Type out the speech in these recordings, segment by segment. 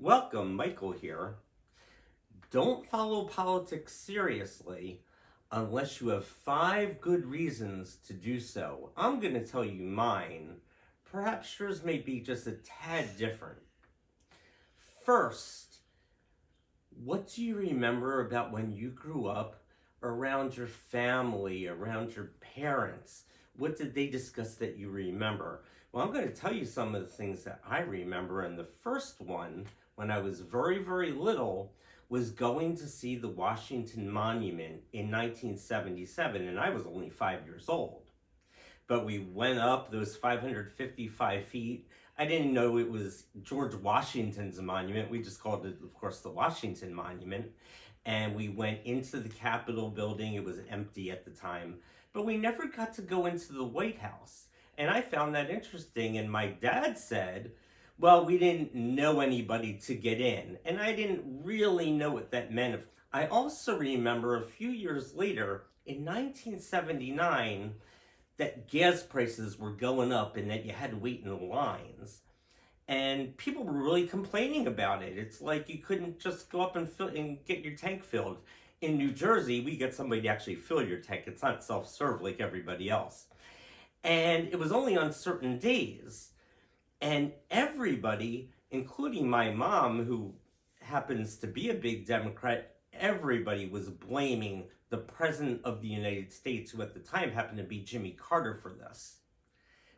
Welcome, Michael here. Don't follow politics seriously unless you have 5 good reasons to do so. I'm going to tell you mine. Perhaps yours may be just a tad different. First, what do you remember about when you grew up around your family, around your parents? What did they discuss that you remember? Well, I'm going to tell you some of the things that I remember. And the first one, when I was very, very little, was going to see the Washington Monument in 1977, and I was only 5 years old. But we went up those 555 feet. I didn't know it was George Washington's monument. We just called it, of course, the Washington Monument. And we went into the Capitol building. It was empty at the time. But we never got to go into the White House. And I found that interesting. And my dad said, well, we didn't know anybody to get in. And I didn't really know what that meant. I also remember a few years later, in 1979, that gas prices were going up and that you had to wait in lines. And people were really complaining about it. It's like you couldn't just go up and get your tank filled. In New Jersey, we get somebody to actually fill your tank. It's not self-serve like everybody else. And it was only on certain days. And everybody, including my mom, who happens to be a big Democrat, everybody was blaming the President of the United States, who at the time happened to be Jimmy Carter, for this.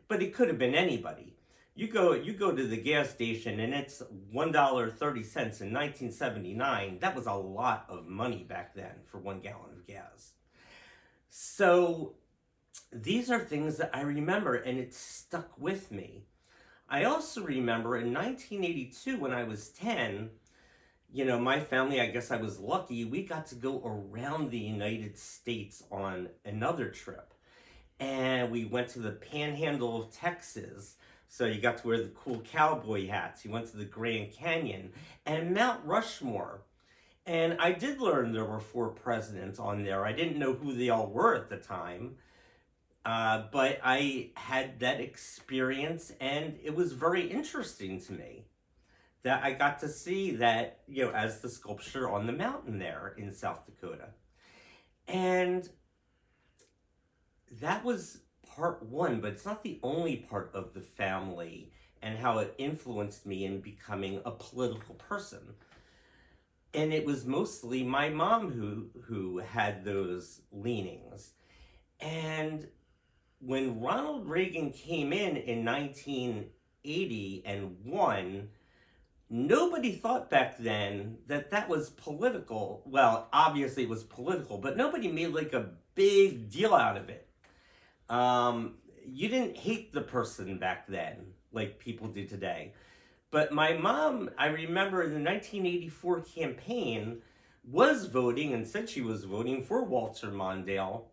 But it could have been anybody. You go to the gas station and it's $1.30 in 1979. That was a lot of money back then for 1 gallon of gas. So these are things that I remember, and it stuck with me. I also remember in 1982, when I was 10, my family, I guess I was lucky, we got to go around the United States on another trip. And we went to the Panhandle of Texas. So you got to wear the cool cowboy hats. You went to the Grand Canyon and Mount Rushmore. And I did learn there were 4 presidents on there. I didn't know who they all were at the time. But I had that experience, and it was very interesting to me that I got to see that, as the sculpture on the mountain there in South Dakota. And that was part one, but it's not the only part of the family and how it influenced me in becoming a political person. And it was mostly my mom who had those leanings. And when Ronald Reagan came in 1980 and won, nobody thought back then that was political. Well, obviously it was political, but nobody made like a big deal out of it. You didn't hate the person back then like people do today. But my mom, I remember in the 1984 campaign, was voting and said she was voting for Walter Mondale,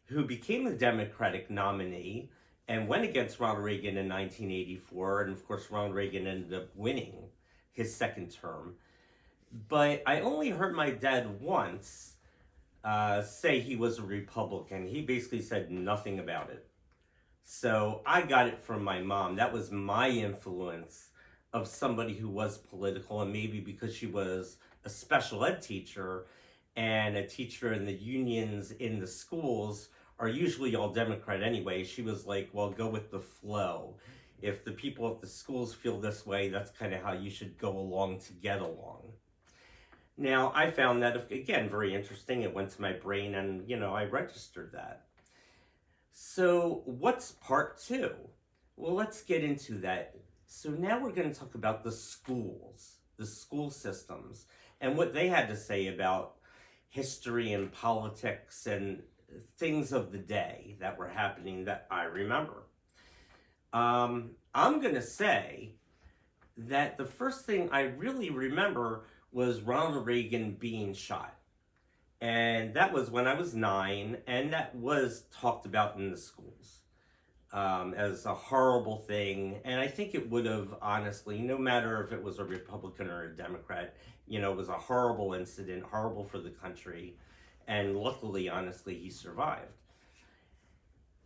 who became the Democratic nominee and went against Ronald Reagan in 1984. And of course, Ronald Reagan ended up winning his second term. But I only heard my dad once say he was a Republican. He basically said nothing about it. So I got it from my mom. That was my influence of somebody who was political, and maybe because she was a special ed teacher and a teacher in the unions in the schools are usually all Democrat anyway. She was like, well, go with the flow. If the people at the schools feel this way, that's kind of how you should go along to get along. Now, I found that, again, very interesting. It went to my brain and, I registered that. So what's part 2? Well, let's get into that. So now we're going to talk about the schools, the school systems, and what they had to say about history and politics and things of the day that were happening that I remember. I'm going to say that the first thing I really remember was Ronald Reagan being shot. And that was when I was 9, and that was talked about in the schools as a horrible thing. And I think it would have, honestly, no matter if it was a Republican or a Democrat, it was a horrible incident, horrible for the country. And luckily, honestly, he survived.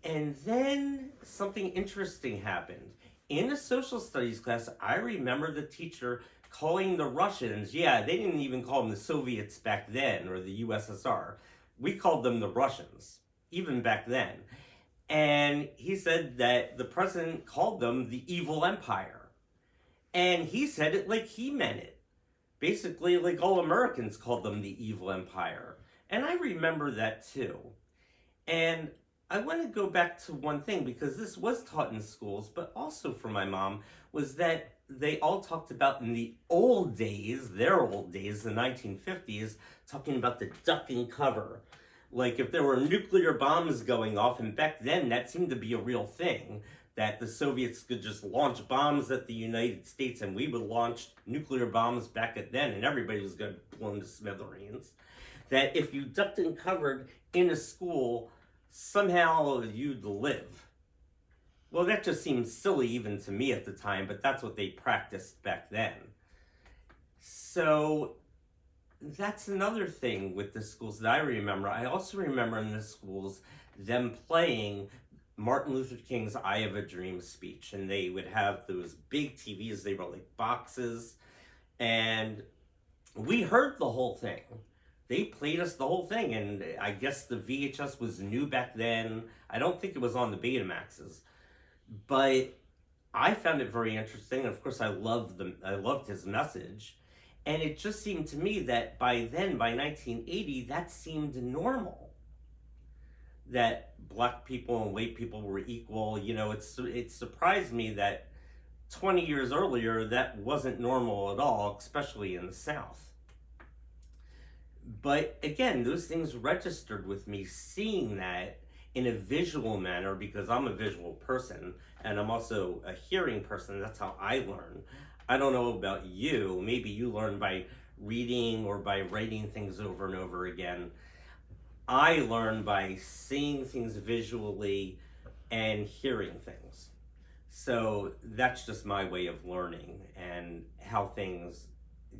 And then something interesting happened. In a social studies class, I remember the teacher calling the Russians, yeah, they didn't even call them the Soviets back then or the USSR. We called them the Russians, even back then. And he said that the president called them the evil empire. And he said it like he meant it. Basically, like all Americans called them the evil empire. And I remember that too. And I want to go back to one thing because this was taught in schools, but also for my mom, was that they all talked about in the old days, their old days, the 1950s, talking about the duck and cover. Like if there were nuclear bombs going off, and back then that seemed to be a real thing, that the Soviets could just launch bombs at the United States and we would launch nuclear bombs back at then and everybody was going to be blown to smithereens. That if you ducked and covered in a school, somehow you'd live. Well, that just seems silly even to me at the time, but that's what they practiced back then. So that's another thing with the schools that I remember. I also remember in the schools them playing Martin Luther King's I Have a Dream speech, and they would have those big TVs, they were like boxes, and we heard the whole thing. They played us the whole thing, and I guess the VHS was new back then. I don't think it was on the Betamaxes, but I found it very interesting. And of course, I loved his message, and it just seemed to me that by then, by 1980, that seemed normal. That black people and white people were equal. You know, it surprised me that 20 years earlier that wasn't normal at all, especially in the South. But again, those things registered with me, seeing that in a visual manner, because I'm a visual person and I'm also a hearing person. That's how I learn. I don't know about you. Maybe you learn by reading or by writing things over and over again. I learn by seeing things visually and hearing things. So that's just my way of learning and how things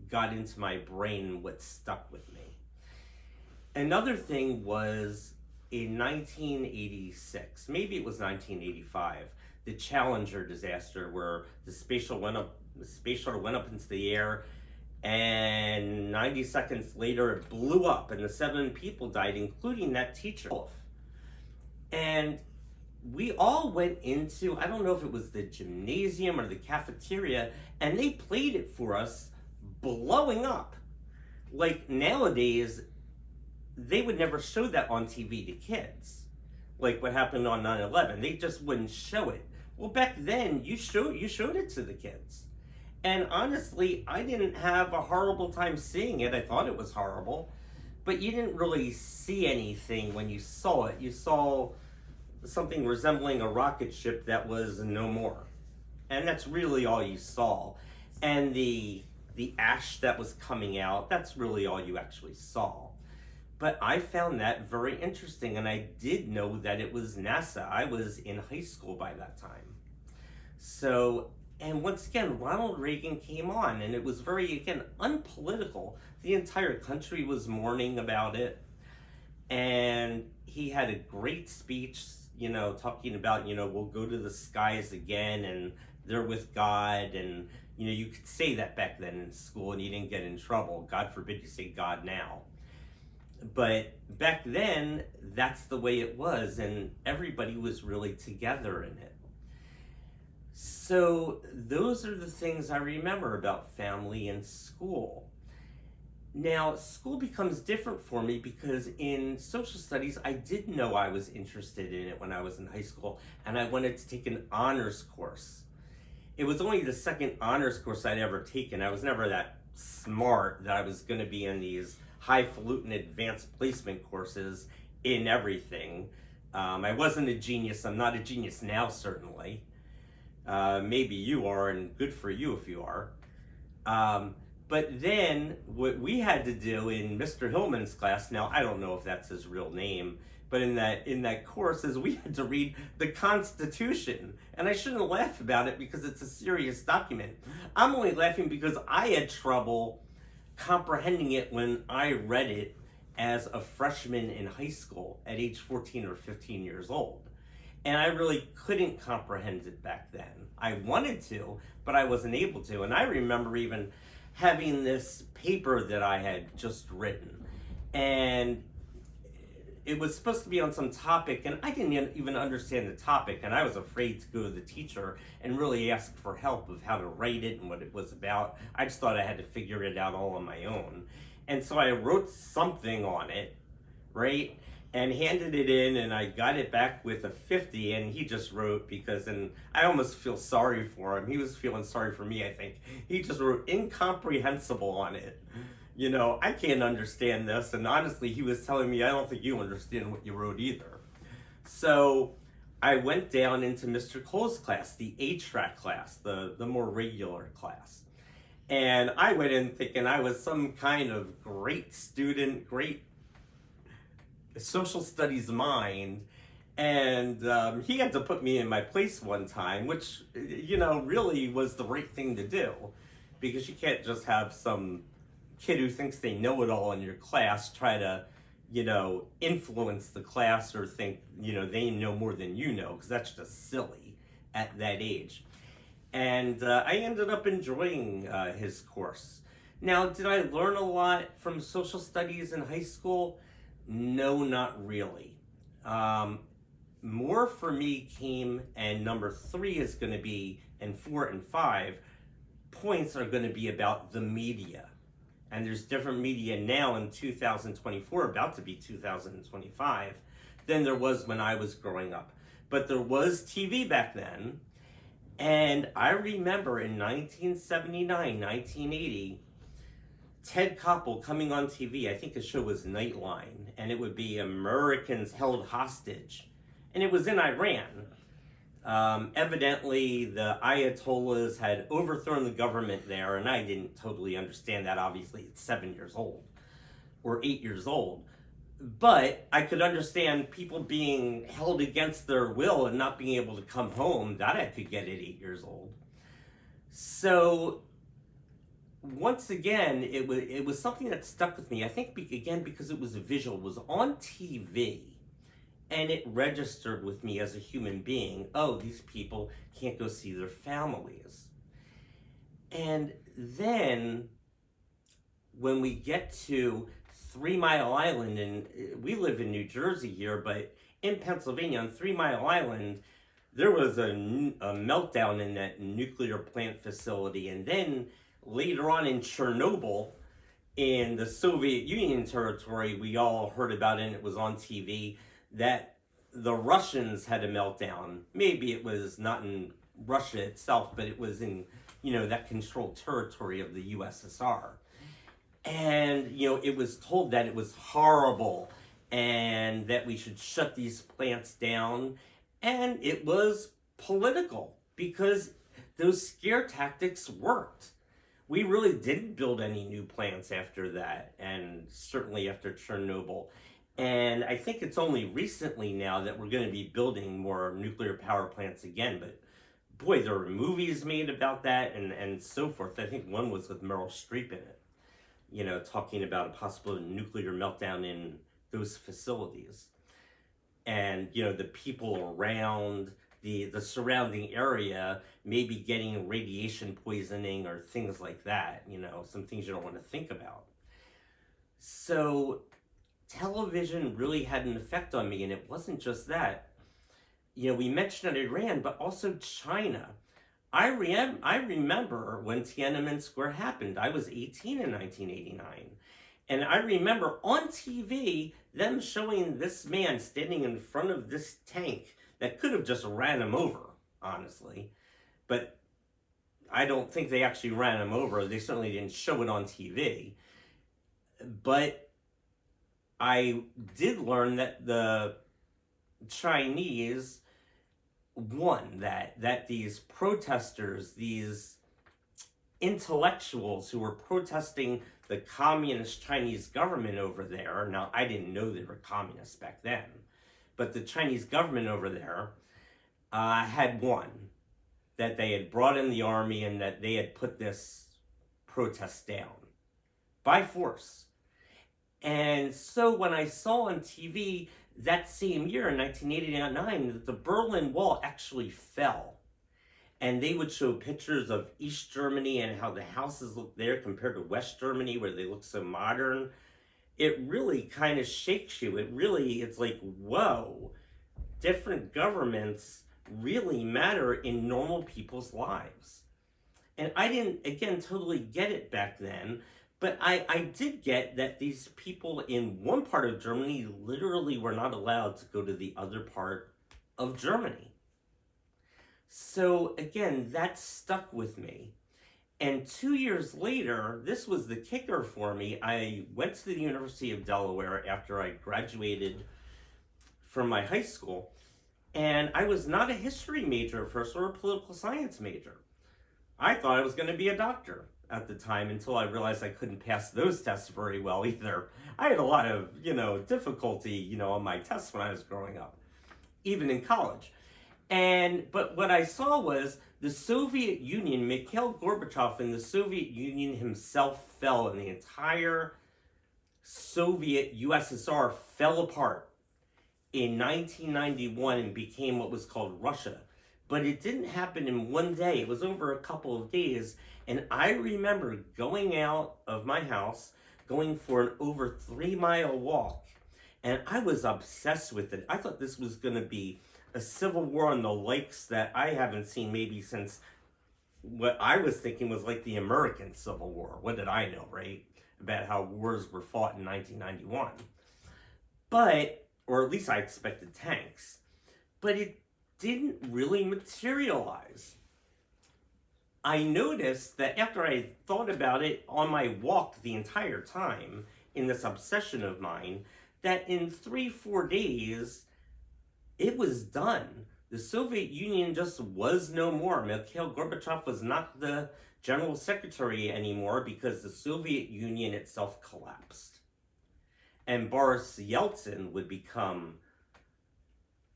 got into my brain and what stuck with me. Another thing was in 1986, maybe it was 1985, the Challenger disaster where the space shuttle went up into the air, and 90 seconds later it blew up and the 7 people died, including that teacher. And we all went into, I don't know if it was the gymnasium or the cafeteria, and they played it for us blowing up. Like nowadays, they would never show that on TV to kids. Like what happened on 9/11, they just wouldn't show it. Well, back then, you showed it to the kids. And honestly, I didn't have a horrible time seeing it. I thought it was horrible. But you didn't really see anything when you saw it. You saw something resembling a rocket ship that was no more. And that's really all you saw. And the ash that was coming out, that's really all you actually saw. But I found that very interesting, and I did know that it was NASA. I was in high school by that time. So, and once again, Ronald Reagan came on, and it was very, again, unpolitical. The entire country was mourning about it, and he had a great speech, you know, talking about, you know, we'll go to the skies again, and they're with God, and, you know, you could say that back then in school, and you didn't get in trouble. God forbid you say God now. But back then, that's the way it was, and everybody was really together in it. So those are the things I remember about family and school. Now, school becomes different for me because in social studies, I did know I was interested in it when I was in high school, and I wanted to take an honors course. It was only the second honors course I'd ever taken. I was never that smart that I was going to be in these highfalutin advanced placement courses in everything. I wasn't a genius. I'm not a genius now, certainly. Maybe you are, and good for you if you are. But then what we had to do in Mr. Hillman's class, now I don't know if that's his real name, but in that course is we had to read the Constitution. And I shouldn't laugh about it because it's a serious document. I'm only laughing because I had trouble comprehending it when I read it as a freshman in high school at age 14 or 15 years old. And I really couldn't comprehend it back then. I wanted to, but I wasn't able to. And I remember even having this paper that I had just written. And it was supposed to be on some topic, and I didn't even understand the topic, and I was afraid to go to the teacher and really ask for help of how to write it and what it was about. I just thought I had to figure it out all on my own. And so I wrote something on it, right? And handed it in, and I got it back with a 50, and he just wrote, because, and I almost feel sorry for him. He was feeling sorry for me, I think. He just wrote incomprehensible on it. You know, I can't understand this. And honestly, he was telling me, I don't think you understand what you wrote either. So I went down into Mr. Cole's class, the A-track class, the more regular class. And I went in thinking I was some kind of great student, great social studies mind. And he had to put me in my place one time, which, you know, really was the right thing to do. Because you can't just have some kid who thinks they know it all in your class try to, you know, influence the class or think, you know, they know more than you know, because that's just silly at that age. And I ended up enjoying his course. Now, did I learn a lot from social studies in high school? No, not really. More for me came, and number 3 is going to be, and 4 and 5 points are going to be about the media. And there's different media now in 2024, about to be 2025, than there was when I was growing up. But there was TV back then, and I remember in 1979, 1980, Ted Koppel coming on TV. I think the show was Nightline, and it would be Americans held hostage. And it was in Iran. Evidently, the Ayatollahs had overthrown the government there, and I didn't totally understand that. Obviously, it's 7 years old, or 8 years old. But I could understand people being held against their will and not being able to come home. That I could get at 8 years old. So, once again, it was something that stuck with me. I think, again, because it was a visual, it was on TV. And it registered with me as a human being. Oh, these people can't go see their families. And then when we get to 3 Mile Island, and we live in New Jersey here, but in Pennsylvania on 3 Mile Island, there was a meltdown in that nuclear plant facility. And then later on in Chernobyl, in the Soviet Union territory, we all heard about it, and it was on TV, that the Russians had a meltdown. Maybe it was not in Russia itself, but it was in, you know, that controlled territory of the USSR. And, you know, it was told that it was horrible and that we should shut these plants down. And it was political, because those scare tactics worked. We really didn't build any new plants after that, and certainly after Chernobyl. And I think it's only recently now that we're going to be building more nuclear power plants again. But boy, there were movies made about that and so forth. I think one was with Meryl Streep in it, you know, talking about a possible nuclear meltdown in those facilities. And, you know, the people around the surrounding area maybe getting radiation poisoning or things like that, you know, some things you don't want to think about. So television really had an effect on me, and it wasn't just that. You know, we mentioned Iran, but also China. I remember when Tiananmen Square happened. I was 18 in 1989. And I remember on TV them showing this man standing in front of this tank that could have just ran him over, honestly. But I don't think they actually ran him over. They certainly didn't show it on TV. But I did learn that the Chinese won, that these protesters, these intellectuals who were protesting the communist Chinese government over there. Now, I didn't know they were communists back then, but the Chinese government over there had won, that they had brought in the army and that they had put this protest down by force. And so when I saw on TV that same year in 1989, the Berlin Wall actually fell. And they would show pictures of East Germany and how the houses look there compared to West Germany, where they look so modern. It really kind of shakes you. It's like, whoa, different governments really matter in normal people's lives. And I didn't, again, totally get it back then, but I did get that these people in one part of Germany literally were not allowed to go to the other part of Germany. So again, that stuck with me. And 2 years later, this was the kicker for me. I went to the University of Delaware after I graduated from my high school, and I was not a history major at first or a political science major. I thought I was going to be a doctor at the time until I realized I couldn't pass those tests very well either. I had a lot of, difficulty, on my tests when I was growing up, even in college. But what I saw was the Soviet Union, Mikhail Gorbachev and the Soviet Union himself fell, and the entire Soviet USSR fell apart in 1991 and became what was called Russia. But it didn't happen in one day. It was over a couple of days. And I remember going out of my house, going for an over 3-mile walk. And I was obsessed with it. I thought this was going to be a civil war on the likes that I haven't seen maybe since what I was thinking was like the American Civil War. What did I know, right? About how wars were fought in 1991. Or at least I expected tanks. But it didn't really materialize. I noticed that after I thought about it on my walk the entire time, in this obsession of mine, that in 3-4 days, it was done. The Soviet Union just was no more. Mikhail Gorbachev was not the general secretary anymore because the Soviet Union itself collapsed. And Boris Yeltsin would become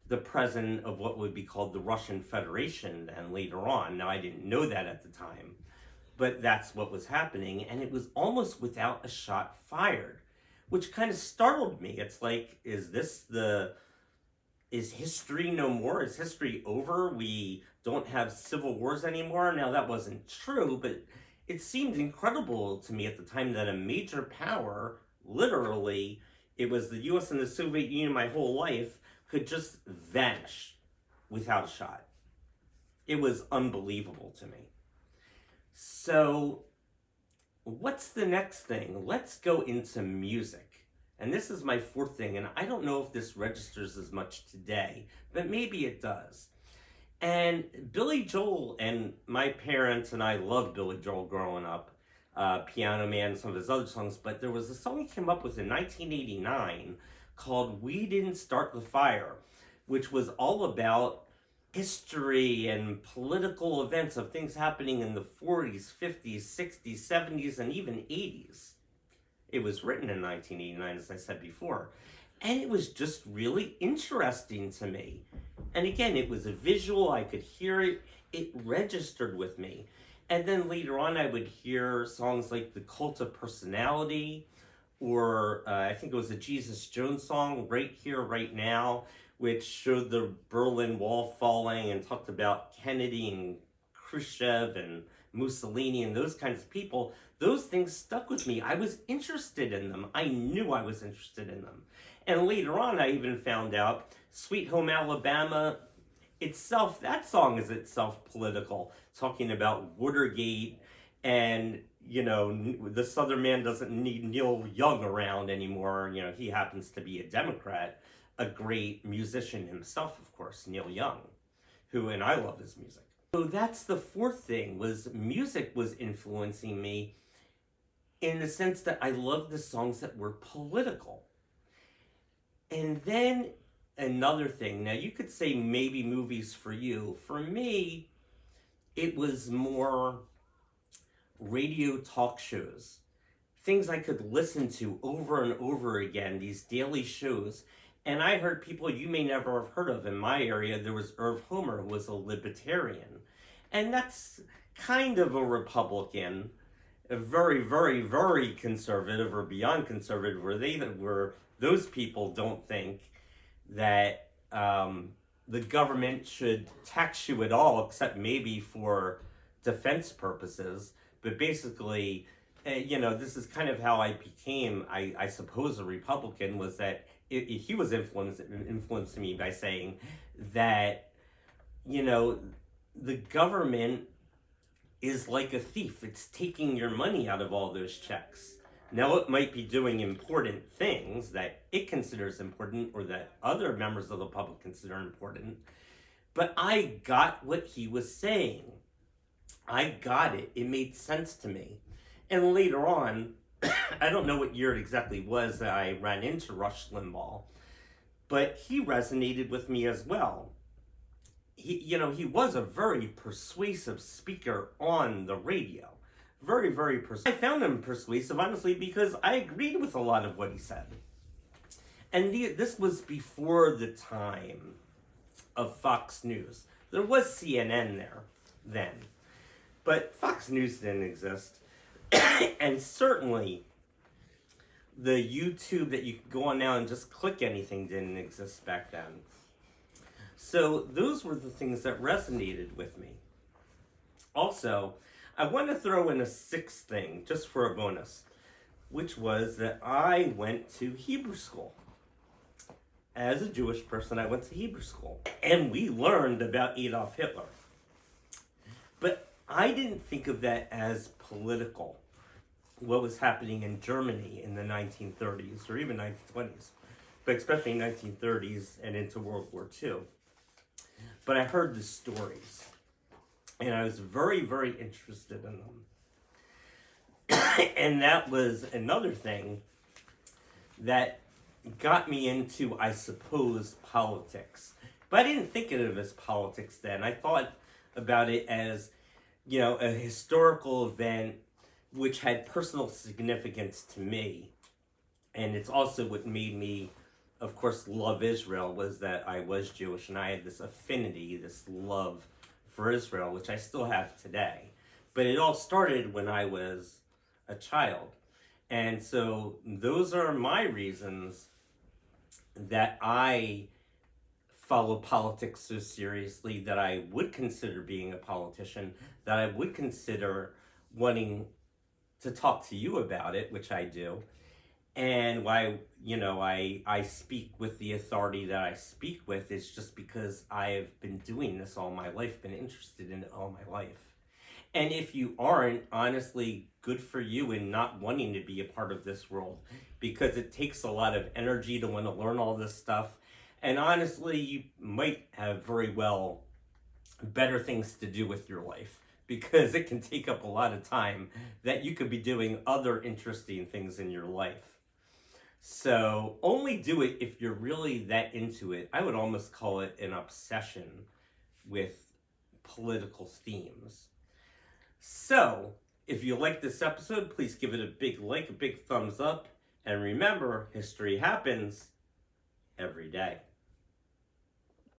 the president of what would be called the Russian Federation and later on. Now, I didn't know that at the time, but that's what was happening. And it was almost without a shot fired, which kind of startled me. It's like, is history no more? Is history over? We don't have civil wars anymore? Now, that wasn't true, but it seemed incredible to me at the time that a major power, literally, it was the US and the Soviet Union my whole life, could just vanish without a shot. It was unbelievable to me. So, what's the next thing? Let's go into music. And this is my fourth thing, and I don't know if this registers as much today, but maybe it does. And Billy Joel, and my parents and I loved Billy Joel growing up, Piano Man, some of his other songs, but there was a song he came up with in 1989 called We Didn't Start the Fire, which was all about history and political events of things happening in the 40s, 50s, 60s, 70s, and even 80s. It was written in 1989, as I said before. And it was just really interesting to me. And again, it was a visual, I could hear it, it registered with me. And then later on, I would hear songs like The Cult of Personality, or I think it was a Jesus Jones song, Right Here, Right Now, which showed the Berlin Wall falling and talked about Kennedy and Khrushchev and Mussolini and those kinds of people. Those things stuck with me. I was interested in them. I knew I was interested in them. And later on, I even found out Sweet Home Alabama itself, that song is itself political, talking about Watergate and, the Southern man doesn't need Neil Young around anymore. He happens to be a Democrat, a great musician himself, of course, Neil Young, and I love his music. So that's the fourth thing, was music was influencing me in the sense that I loved the songs that were political. And then another thing, now you could say maybe movies for you. For me, it was more radio talk shows, things I could listen to over and over again, these daily shows. And I heard people you may never have heard of. In my area, there was Irv Homer, who was a libertarian. And that's kind of a Republican, a very, very, very conservative or beyond conservative, where those people don't think that the government should tax you at all, except maybe for defense purposes. But basically, this is kind of how I became, I suppose, a Republican, was that he was influencing me by saying that, the government is like a thief. It's taking your money out of all those checks. Now, it might be doing important things that it considers important or that other members of the public consider important, but I got what he was saying. I got it. It made sense to me. And later on, I don't know what year it exactly was that I ran into Rush Limbaugh, but he resonated with me as well. He was a very persuasive speaker on the radio. Very, very persuasive. I found him persuasive, honestly, because I agreed with a lot of what he said. And this was before the time of Fox News. There was CNN there then, but Fox News didn't exist. And certainly the YouTube that you could go on now and just click anything didn't exist back then. So those were the things that resonated with me. Also, I want to throw in a sixth thing, just for a bonus, which was that I went to Hebrew school. As a Jewish person, I went to Hebrew school, and we learned about Adolf Hitler. But I didn't think of that as political, what was happening in Germany in the 1930s or even 1920s, but especially 1930s and into World War II. But I heard the stories, and I was very, very interested in them. And that was another thing that got me into, I suppose, politics. But I didn't think of it as politics then. I thought about it as, a historical event which had personal significance to me. And it's also what made me, of course, love Israel, was that I was Jewish and I had this affinity, this love for Israel, which I still have today. But it all started when I was a child. And so those are my reasons that I follow politics so seriously, that I would consider being a politician, that I would consider wanting to talk to you about it, which I do. And why, I speak with the authority that I speak with is just because I've been doing this all my life, been interested in it all my life. And if you aren't, honestly, good for you in not wanting to be a part of this world, because it takes a lot of energy to want to learn all this stuff. And honestly, you might have very well better things to do with your life, because it can take up a lot of time that you could be doing other interesting things in your life. So only do it if you're really that into it. I would almost call it an obsession with political themes. So if you like this episode, please give it a big like, a big thumbs up. And remember, history happens every day.